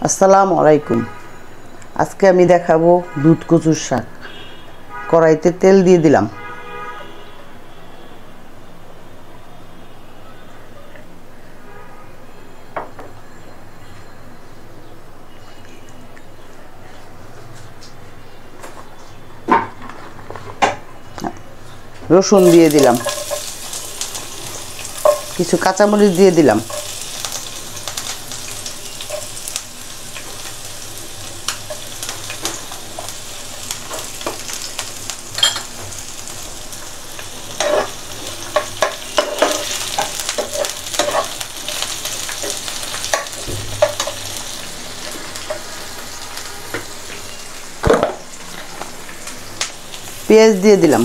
আসসালামু আলাইকুম। আজকে আমি দেখাবো দুধ কচুর শাক। কড়াইতে তেল দিয়ে দিলাম। রসুন দিয়ে দিলাম, কিছু কাঁচামরিচ দিয়ে দিলাম, পেঁয়াজ দিয়ে দিলাম,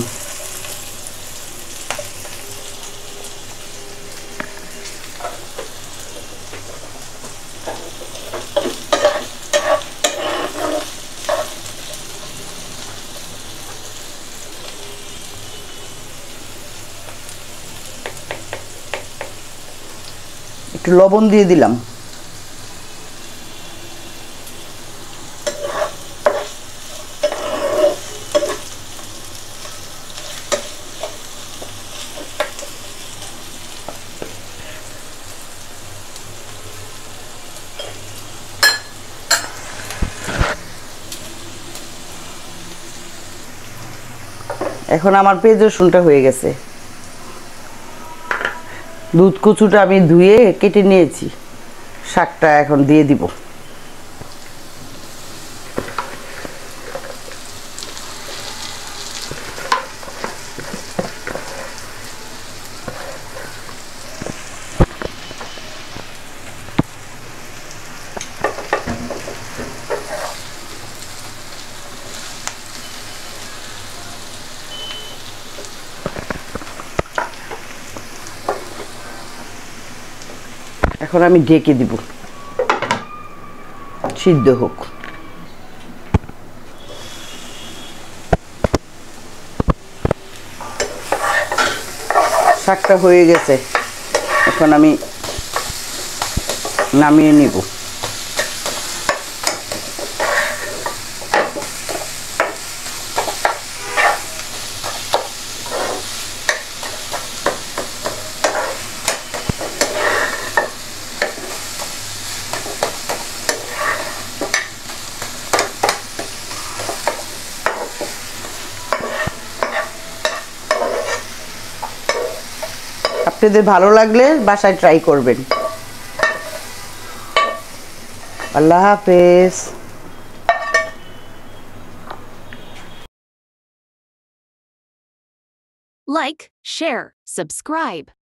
একটু লবণ দিয়ে দিলাম, এখন আমার পেঁয়াজ রসুনটা হয়ে গেছে। দুধ কচুটা আমি ধুয়ে কেটে নিয়েছি, শাকটা এখন দিয়ে দিব। এখন আমি ঢেকে দিব, সিদ্ধ হোক। শাকটা হয়ে গেছে, এখন আমি নামিয়ে নিব। আপনাদের ভালো লাগলে বাসায় ট্রাই করবেন। আল্লাহ হাফেজ। Like, share, subscribe.